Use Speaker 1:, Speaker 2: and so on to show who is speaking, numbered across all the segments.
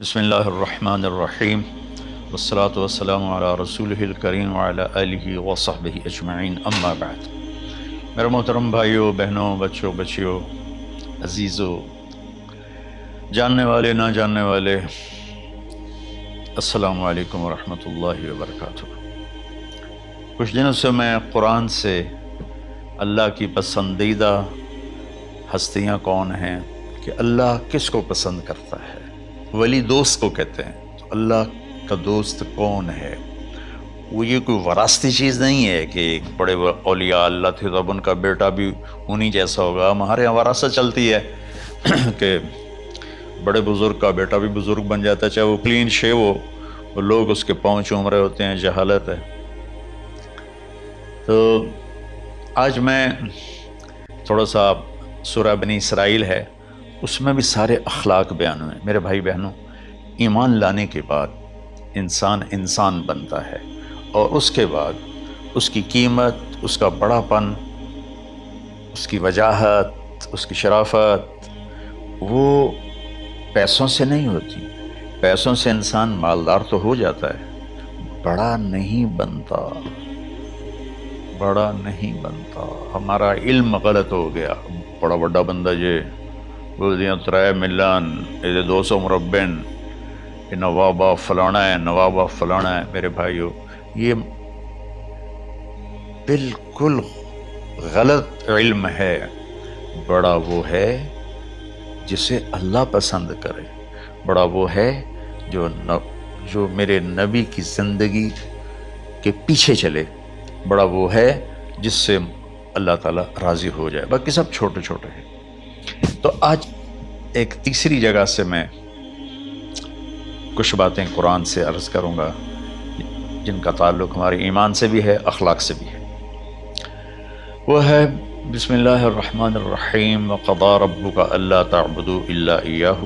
Speaker 1: بسم اللہ الرحمن الرحیم والصلاة والسلام علی رسولہ الکریم وعلی آلہ وصحبہ اجمعین، اما بعد۔ میرے محترم بھائیوں، بہنوں، بچوں، بچیوں، عزیزوں، جاننے والے، نہ جاننے والے، السلام علیکم ورحمۃ اللہ وبرکاتہ۔ کچھ دنوں سے میں قرآن سے اللہ کی پسندیدہ ہستیاں کون ہیں، کہ اللہ کس کو پسند کرتا ہے، ولی دوست کو کہتے ہیں۔ تو اللہ کا دوست کون ہے؟ وہ یہ کوئی وراثتی چیز نہیں ہے کہ ایک بڑے اولیاء اللہ تھے تو اب ان کا بیٹا بھی انہی جیسا ہوگا۔ ہمارے یہاں وراثت چلتی ہے کہ بڑے بزرگ کا بیٹا بھی بزرگ بن جاتا ہے، چاہے وہ کلین شیو ہو، وہ لوگ اس کے پاؤں چوم رہے ہوتے ہیں، جہالت ہے۔ تو آج میں تھوڑا سا سورہ بنی اسرائیل ہے، اس میں بھی سارے اخلاق بیان ہوئے۔ میرے بھائی بہنوں، ایمان لانے کے بعد انسان بنتا ہے، اور اس کے بعد اس کی قیمت، اس کا بڑا پن، اس کی وجاہت، اس کی شرافت وہ پیسوں سے نہیں ہوتی۔ پیسوں سے انسان مالدار تو ہو جاتا ہے، بڑا نہیں بنتا، بڑا نہیں بنتا۔ ہمارا علم غلط ہو گیا۔ بڑا بڑا بندہ جے بولدیاں 3 ملان یہ 200 مربن، یہ نوابہ فلانا ہے، نوابہ فلانا ہے۔ میرے بھائیو، یہ بالکل غلط علم ہے۔ بڑا وہ ہے جسے اللہ پسند کرے، بڑا وہ ہے جو میرے نبی کی زندگی کے پیچھے چلے، بڑا وہ ہے جس سے اللہ تعالیٰ راضی ہو جائے۔ باقی سب چھوٹے چھوٹے ہیں۔ تو آج ایک تیسری جگہ سے میں کچھ باتیں قرآن سے عرض کروں گا، جن کا تعلق ہمارے ایمان سے بھی ہے، اخلاق سے بھی ہے۔ وہ ہے بسم اللہ الرحمن الرحیم، وقضى ربك الا تعبدوا الا اياه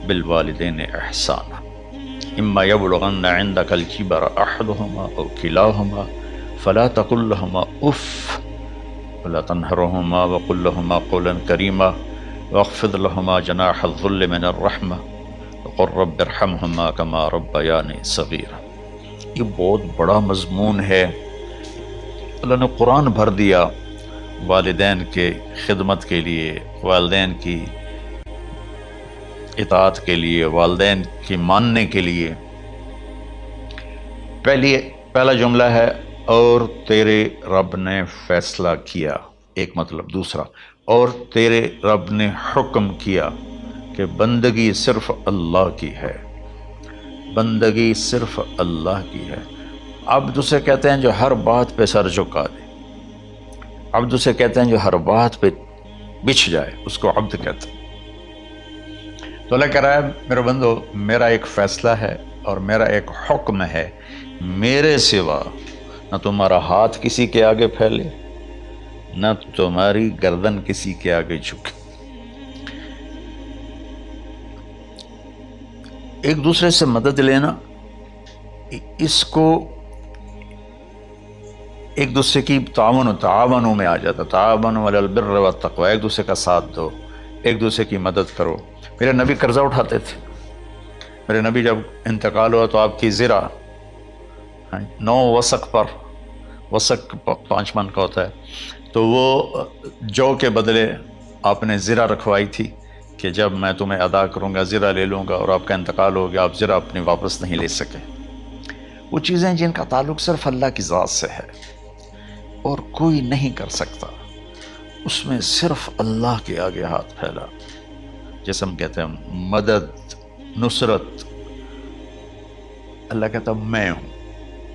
Speaker 1: بالوالدين احسانا اما يبلغن عندك الكبر احدهما او كلاهما فلا تقل لهما اف ولا تنهرهما وقل لهما قولا كريما واخفض لهما جناح الذل من الرحمة وقل رب ارحمهما كما ربياني صغيرا۔ یہ بہت بڑا مضمون ہے۔ اللہ نے قرآن بھر دیا والدین کے خدمت کے لیے، والدین کی اطاعت کے لیے، والدین کی ماننے کے لیے۔ پہلا جملہ ہے اور تیرے رب نے فیصلہ کیا، ایک مطلب۔ دوسرا، اور تیرے رب نے حکم کیا کہ بندگی صرف اللہ کی ہے، بندگی صرف اللہ کی ہے۔ عبد اسے کہتے ہیں جو ہر بات پہ سر جھکا دے، عبد اسے کہتے ہیں جو ہر بات پہ بچھ جائے، اس کو عبد کہتے ہیں۔ تو اللہ کہہ رہا ہے میرے بندو، میرا ایک فیصلہ ہے اور میرا ایک حکم ہے، میرے سوا نہ تمہارا ہاتھ کسی کے آگے پھیلے، نہ تمہاری گردن کسی کے آگے جھکے۔ ایک دوسرے سے مدد لینا، اس کو ایک دوسرے کی تعاونوں میں آ جاتا۔ تعاونوا علی البر والتقوی، ایک دوسرے کا ساتھ دو، ایک دوسرے کی مدد کرو۔ میرے نبی قرضہ اٹھاتے تھے۔ میرے نبی جب انتقال ہوا تو آپ کی زرہ 9 وسق پر، وسق 5 من کا ہوتا ہے، تو وہ جو کے بدلے آپ نے زرہ رکھوائی تھی کہ جب میں تمہیں ادا کروں گا زرہ لے لوں گا، اور آپ کا انتقال ہو گیا، آپ زرہ اپنی واپس نہیں لے سکے۔ وہ چیزیں جن کا تعلق صرف اللہ کی ذات سے ہے اور کوئی نہیں کر سکتا، اس میں صرف اللہ کے آگے ہاتھ پھیلا۔ جیسے ہم کہتے ہیں مدد، نصرت، اللہ کہتا میں ہوں،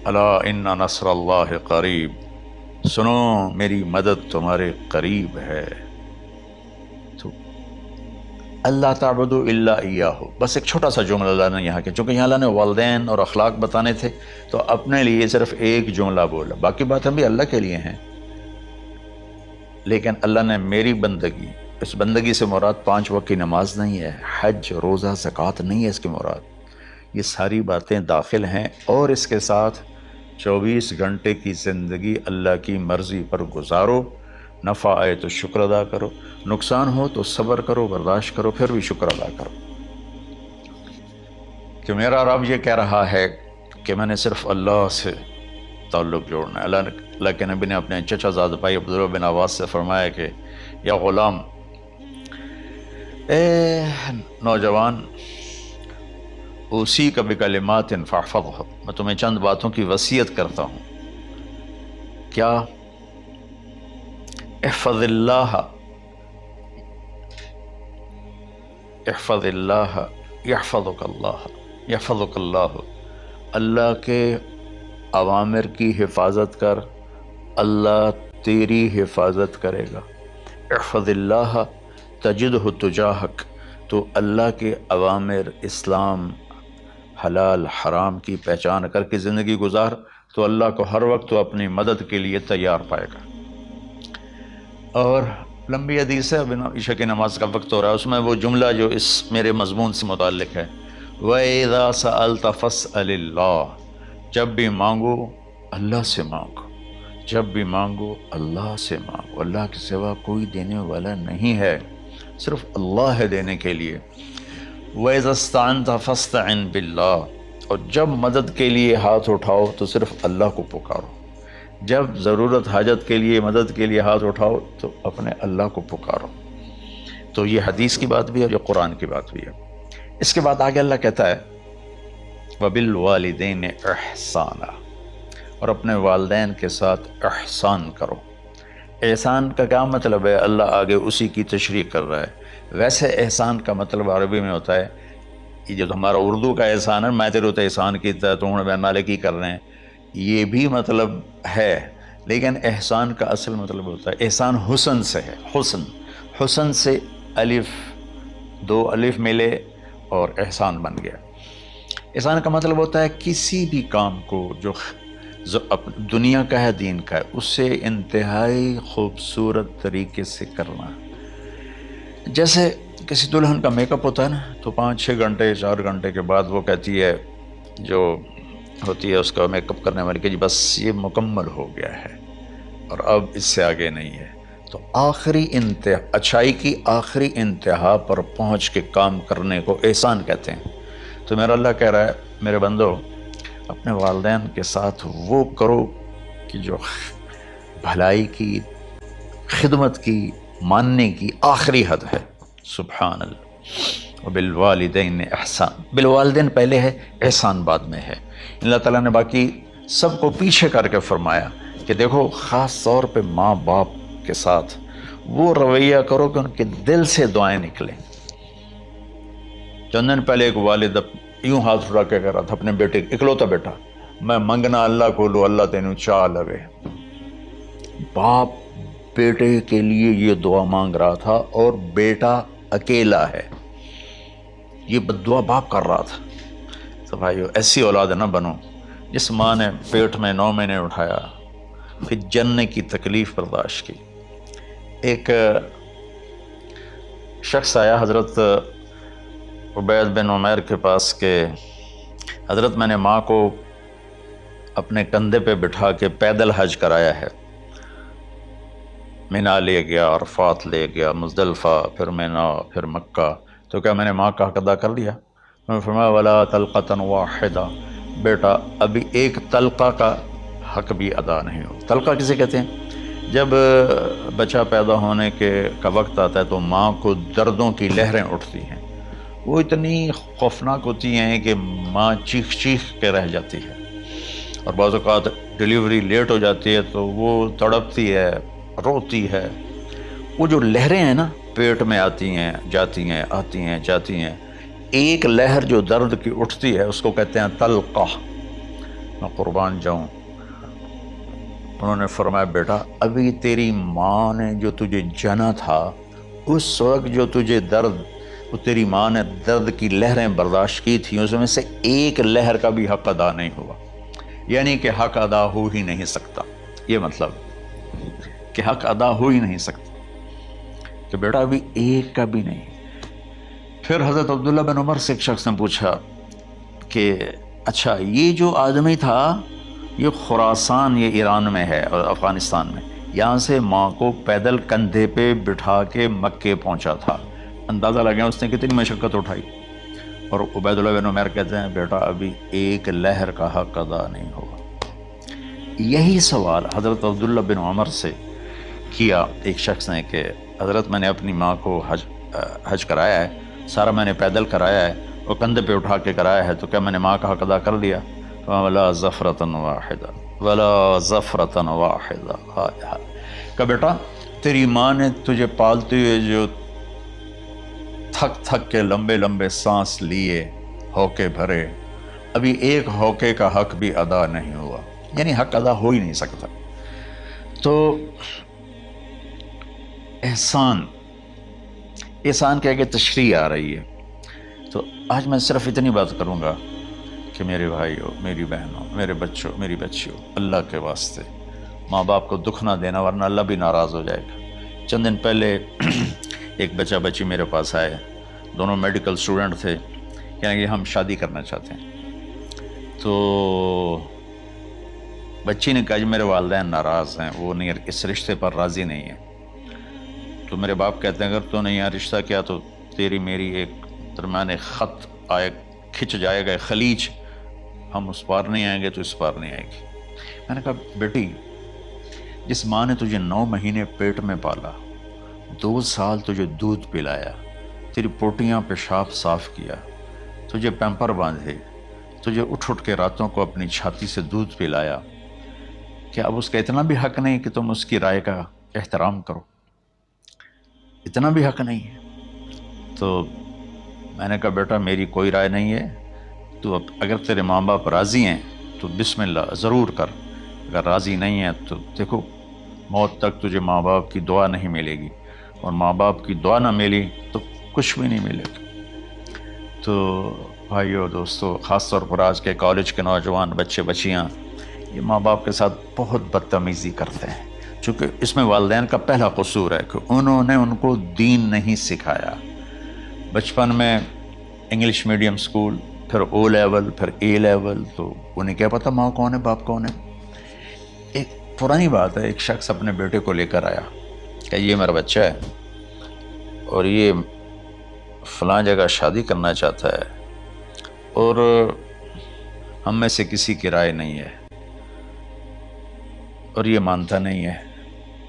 Speaker 1: الا ان نصر اللہ قریب، سنو میری مدد تمہارے قریب ہے۔ تو اللہ تعبدوا الا ایاہ، بس ایک چھوٹا سا جملہ اللہ نے یہاں کے، چونکہ یہاں اللہ نے والدین اور اخلاق بتانے تھے تو اپنے لیے صرف ایک جملہ بولا، باقی باتیں بھی اللہ کے لیے ہیں۔ لیکن اللہ نے میری بندگی، اس بندگی سے مراد 5 وقت کی نماز نہیں ہے، حج، روزہ، زکوٰۃ نہیں ہے اس کی مراد، یہ ساری باتیں داخل ہیں۔ اور اس کے ساتھ 24 گھنٹے کی زندگی اللہ کی مرضی پر گزارو، نفع آئے تو شکر ادا کرو، نقصان ہو تو صبر کرو، برداشت کرو، پھر بھی شکر ادا کرو۔ کہ میرا رب یہ کہہ رہا ہے کہ میں نے صرف اللہ سے تعلق جوڑنا ہے۔ اللہ کے نبی نے اپنے چچا زاد بھائی عبداللہ بن عباس سے فرمایا کہ یا غلام، اے نوجوان، اسی کا بکلمات فاحفظھا، میں تمہیں چند باتوں کی وصیت کرتا ہوں۔ کیا؟ احفظ اللہ، احفظ اللہ یحفظک اللہ، یحفظک اللہ، اللہ کے اوامر کی حفاظت کر، اللہ تیری حفاظت کرے گا۔ احفظ اللہ تجدہ تجاہک، تو اللہ کے اوامر، اسلام، حلال حرام کی پہچان کر کے زندگی گزار تو اللہ کو ہر وقت تو اپنی مدد کے لیے تیار پائے گا۔ اور لمبی حدیث ہے، عشاء کی نماز کا وقت ہو رہا ہے، اس میں وہ جملہ جو اس میرے مضمون سے متعلق ہے، وَإِذَا سَأَلْتَ فَاسْأَلِ اللَّهِ، جب بھی مانگو اللہ سے مانگو، جب بھی مانگو اللہ سے مانگو، اللہ کے سوا کوئی دینے والا نہیں ہے، صرف اللہ ہے دینے کے لیے۔ وَإِذَا اسْتَعَنْتَ فَاسْتَعِنْ بِاللَّهِ، اور جب مدد کے لیے ہاتھ اٹھاؤ تو صرف اللہ کو پکارو، جب ضرورت حاجت کے لیے، مدد کے لیے ہاتھ اٹھاؤ تو اپنے اللہ کو پکارو۔ تو یہ حدیث کی بات بھی ہے، جو قرآن کی بات بھی ہے۔ اس کے بعد آگے اللہ کہتا ہے وَبِالْوَالِدَيْنِ إِحْسَانًا، اور اپنے والدین کے ساتھ احسان کرو۔ احسان کا کیا مطلب ہے؟ اللہ آگے اسی کی تشریح کر رہا ہے۔ ویسے احسان کا مطلب عربی میں ہوتا ہے، یہ جو ہمارا اردو کا احسان ہے، میں تیرے تو احسان کی نالے کی کر رہے ہیں، یہ بھی مطلب ہے، لیکن احسان کا اصل مطلب ہوتا ہے، احسان حسن سے ہے، حسن، حسن سے الف، دو الف ملے اور احسان بن گیا۔ احسان کا مطلب ہوتا ہے کسی بھی کام کو جو دنیا کا ہے، دین کا ہے، اس سے انتہائی خوبصورت طریقے سے کرنا۔ جیسے کسی دلہن کا میک اپ ہوتا ہے نا، تو 5-6 گھنٹے 4 گھنٹے کے بعد وہ کہتی ہے، جو ہوتی ہے اس کا میک اپ کرنے والی، کہ جی بس یہ مکمل ہو گیا ہے اور اب اس سے آگے نہیں ہے۔ تو آخری انتہا، اچھائی کی آخری انتہا پر پہنچ کے کام کرنے کو احسان کہتے ہیں۔ تو میرا اللہ کہہ رہا ہے میرے بندو، اپنے والدین کے ساتھ وہ کرو کہ جو بھلائی کی، خدمت کی، ماننے کی آخری حد ہے۔ سبحان اللہ۔ وبالوالدین احسان، بالوالدین پہلے ہے، احسان بعد میں ہے۔ اللہ تعالیٰ نے باقی سب کو پیچھے کر کے فرمایا کہ دیکھو، خاص طور پہ ماں باپ کے ساتھ وہ رویہ کرو کہ ان کے دل سے دعائیں نکلیں۔ چند دن پہلے ایک والد یوں ہاتھ اٹھا کے کہہ رہا تھا اپنے بیٹے، اکلوتا بیٹا، میں منگنا اللہ کو لو، اللہ تینوں چاہ لگے۔ باپ بیٹے کے لیے یہ دعا مانگ رہا تھا، اور بیٹا اکیلا ہے، یہ بددعا باپ کر رہا تھا۔ تو بھائیو، ایسی اولاد نہ بنو جس ماں نے پیٹ میں 9 مہینے اٹھایا، پھر جننے کی تکلیف برداشت کی۔ ایک شخص آیا حضرت عبید بن عمیر کے پاس کہ حضرت، میں نے ماں کو اپنے کندھے پہ بٹھا کے پیدل حج کرایا ہے، مینا لے گیا، عرفات لے گیا، مزدلفہ، پھر مینا، پھر مکہ، تو کیا میں نے ماں کا حق ادا کر دیا؟ میں نے فرمایا ولا طلقۃ واحدہ، بیٹا ابھی ایک طلقہ کا حق بھی ادا نہیں ہو۔ طلقہ کسے کہتے ہیں؟ جب بچہ پیدا ہونے کا وقت آتا ہے تو ماں کو دردوں کی لہریں اٹھتی ہیں، وہ اتنی خوفناک ہوتی ہیں کہ ماں چیخ چیخ کے رہ جاتی ہے، اور بعض اوقات ڈیلیوری لیٹ ہو جاتی ہے تو وہ تڑپتی ہے، روتی ہے۔ وہ جو لہریں ہیں نا، پیٹ میں آتی ہیں، جاتی ہیں، آتی ہیں، جاتی ہیں، ایک لہر جو درد کی اٹھتی ہے اس کو کہتے ہیں طلقہ۔ میں قربان جاؤں، انہوں نے فرمایا بیٹا ابھی تیری ماں نے جو تجھے جنا تھا، اس وقت جو تجھے درد، وہ تیری ماں نے درد کی لہریں برداشت کی تھیں، اس میں سے ایک لہر کا بھی حق ادا نہیں ہوا، یعنی کہ حق ادا ہو ہی نہیں سکتا۔ یہ مطلب کہ حق ادا ہو ہی نہیں سکتا، کہ بیٹا ابھی ایک کا بھی نہیں۔ پھر حضرت عبداللہ بن عمر سے ایک شخص نے پوچھا کہ اچھا، یہ جو آدمی تھا یہ خراسان، یہ ایران میں ہے اور افغانستان میں، یہاں سے ماں کو پیدل کندھے پہ بٹھا کے مکے پہنچا تھا، اندازہ لگا اس نے کتنی مشقت اٹھائی۔ اور عبیداللہ بن عمیر کہتے ہیں بیٹا ابھی ایک لہر کا حق ادا نہیں ہوا. یہی سوال حضرت عبداللہ بن عمر سے کیا ایک شخص نے کہ حضرت میں نے اپنی ماں کو حج کرایا ہے، سارا میں نے پیدل کرایا ہے اور کندھے پہ اٹھا کے کرایا ہے، تو کیا میں نے ماں کا حق ادا کر لیا؟ ولا ظفرۃ واحدہ ولا ظفرۃ واحدہ. کہ بیٹا تیری ماں نے تجھے پالتے ہوئے جو تھک تھک کے لمبے لمبے سانس لیے، ہوکے بھرے، ابھی ایک ہوکے کا حق بھی ادا نہیں ہوا، یعنی حق ادا ہو ہی نہیں سکتا. تو احسان کے آگے تشریح آ رہی ہے. تو آج میں صرف اتنی بات کروں گا کہ میرے بھائیوں، میری بہنوں، میرے بچوں، میری بچیوں، اللہ کے واسطے ماں باپ کو دکھ نہ دینا ورنہ اللہ بھی ناراض ہو جائے گا. چند دن پہلے ایک بچہ بچی میرے پاس آئے، دونوں میڈیکل اسٹوڈنٹ تھے، کہنے کہ ہم شادی کرنا چاہتے ہیں. تو بچی نے کہا جی میرے والدین ناراض ہیں، وہ نہیں اس رشتے پر راضی نہیں ہیں. تو میرے باپ کہتے ہیں اگر تو نے یہاں رشتہ کیا تو تیری میری ایک درمیان خط آئے، کھچ جائے گا خلیج، ہم اس پار نہیں آئیں گے تو اس پار نہیں آئے گی. میں نے کہا بیٹی جس ماں نے تجھے 9 مہینے پیٹ میں پالا، 2 سال تجھے دودھ پلایا، تیری پوٹیاں پیشاب صاف کیا، تجھے پیمپر باندھے، تجھے اٹھ کے راتوں کو اپنی چھاتی سے دودھ پلایا، کیا اب اس کا اتنا بھی حق نہیں کہ تم اس کی رائے کا احترام کرو؟ اتنا بھی حق نہیں ہے؟ تو میں نے کہا بیٹا میری کوئی رائے نہیں ہے، تو اگر تیرے ماں باپ راضی ہیں تو بسم اللہ ضرور کر، اگر راضی نہیں ہے تو دیکھو موت تک تجھے ماں باپ کی دعا نہیں ملے گی، اور ماں باپ کی دعا نہ ملی تو کچھ بھی نہیں ملے گا. تو بھائیو دوستو، خاص طور پر آج کے کالج کے نوجوان بچے بچیاں یہ ماں باپ کے ساتھ بہت بدتمیزی کرتے ہیں، چونکہ اس میں والدین کا پہلا قصور ہے کہ انہوں نے ان کو دین نہیں سکھایا. بچپن میں انگلش میڈیم سکول، پھر او لیول، پھر اے لیول، تو انہیں کیا پتہ ماں کون ہے باپ کون ہے. ایک پرانی بات ہے، ایک شخص اپنے بیٹے کو لے کر آیا کہ یہ میرا بچہ ہے اور یہ فلاں جگہ شادی کرنا چاہتا ہے اور ہم میں سے کسی کی رائے نہیں ہے اور یہ مانتا نہیں ہے،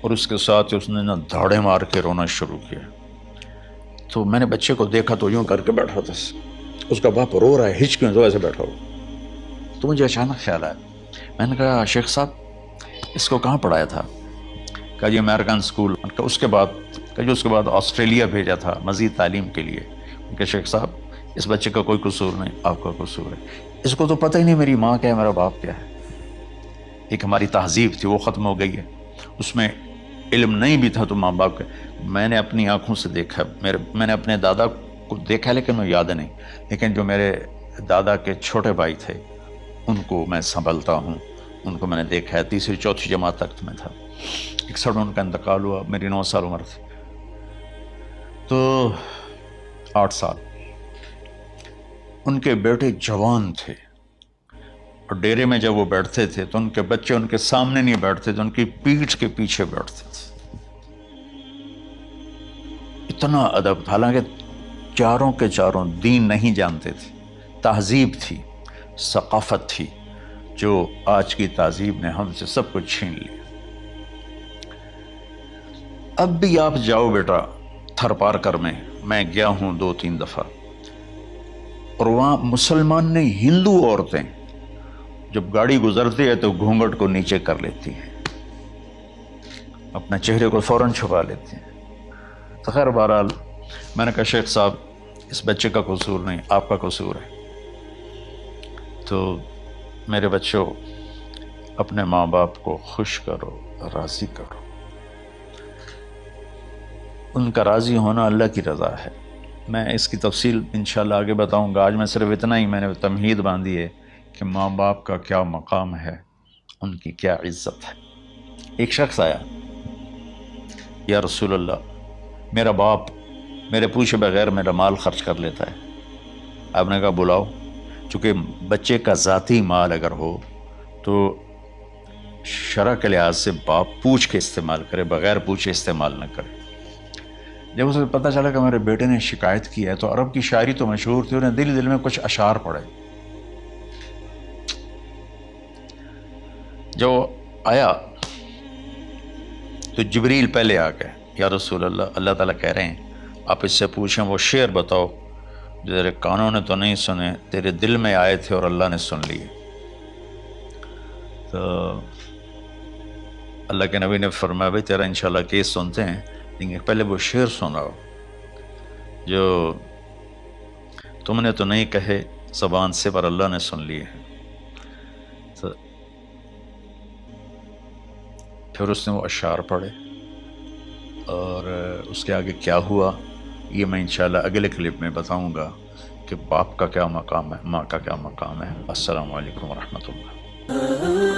Speaker 1: اور اس کے ساتھ اس نے دھاڑے مار کے رونا شروع کیا. تو میں نے بچے کو دیکھا تو یوں کر کے بیٹھا تھا، اس کا باپ رو رہا ہے، ہچکیوں تو ایسے بیٹھا ہو. تو مجھے اچانک خیال آیا، میں نے کہا شیخ صاحب اس کو کہاں پڑھایا تھا؟ کہا جی امریکن اسکول. اس کے بعد آسٹریلیا بھیجا تھا مزید تعلیم کے لیے. کہ شیخ صاحب اس بچے کا کوئی قصور نہیں، آپ کا قصور ہے. اس کو تو پتہ ہی نہیں میری ماں کیا ہے، میرا باپ کیا ہے. ایک ہماری تہذیب تھی وہ ختم ہو گئی ہے، اس میں علم نہیں بھی تھا تو ماں باپ کا. میں نے اپنی آنکھوں سے دیکھا، میں نے اپنے دادا کو دیکھا لیکن وہ یاد نہیں، لیکن جو میرے دادا کے چھوٹے بھائی تھے ان کو میں سنبھلتا ہوں، ان کو میں نے دیکھا ہے. 3ری 4تھی جماعت تک میں تھا، 61 ان کا انتقال ہوا، میری 9 سال عمر تھی. تو 8 سال ان کے بیٹے جوان تھے، اور ڈیرے میں جب وہ بیٹھتے تھے تو ان کے بچے ان کے سامنے نہیں بیٹھتے تھے، ان کی پیٹھ کے پیچھے بیٹھتے تھے. اتنا ادب، حالانکہ چاروں کے چاروں دین نہیں جانتے تھے، تہذیب تھی، ثقافت تھی، جو آج کی تہذیب نے ہم سے سب کچھ چھین لیا. اب بھی آپ جاؤ بیٹا تھر پارکر میں گیا ہوں 2-3 دفعہ، اور وہاں مسلمان نہیں ہندو عورتیں جب گاڑی گزرتی ہے تو گھونگھٹ کو نیچے کر لیتی ہیں، اپنے چہرے کو فوراً چھپا لیتی ہیں. تو خیر بہرحال میں نے کہا شیخ صاحب اس بچے کا قصور نہیں، آپ کا قصور ہے. تو میرے بچوں اپنے ماں باپ کو خوش کرو، راضی کرو. ان کا راضی ہونا اللہ کی رضا ہے. میں اس کی تفصیل انشاءاللہ آگے بتاؤں گا. آج میں صرف اتنا ہی میں نے تمہید باندھی ہے کہ ماں باپ کا کیا مقام ہے، ان کی کیا عزت ہے. ایک شخص آیا، یا رسول اللہ میرا باپ میرے پوچھے بغیر میرا مال خرچ کر لیتا ہے. آپ نے کہا بلاؤ. چونکہ بچے کا ذاتی مال اگر ہو تو شرع کے لحاظ سے باپ پوچھ کے استعمال کرے، بغیر پوچھے استعمال نہ کرے. جب اسے پتہ چلا کہ میرے بیٹے نے شکایت کی ہے، تو عرب کی شاعری تو مشہور تھی، انہیں دل دل میں کچھ اشعار پڑھے. جو آیا تو جبریل پہلے آ گئے، یا رسول اللہ، اللہ تعالیٰ کہہ رہے ہیں آپ اس سے پوچھیں وہ شعر بتاؤ جو تیرے کانوں نے تو نہیں سنے، تیرے دل میں آئے تھے اور اللہ نے سن لیے. تو اللہ کے نبی نے فرمایا بھائی تیرا انشاءاللہ کیس سنتے ہیں، لیکن پہلے وہ شعر سناؤ جو تم نے تو نہیں کہے زبان سے پر اللہ نے سن لیے. تو پھر اس نے وہ اشعار پڑھے، اور اس کے آگے کیا ہوا یہ میں انشاءاللہ اگلے کلپ میں بتاؤں گا کہ باپ کا کیا مقام ہے، ماں کا کیا مقام ہے. السلام علیکم ورحمۃ اللہ.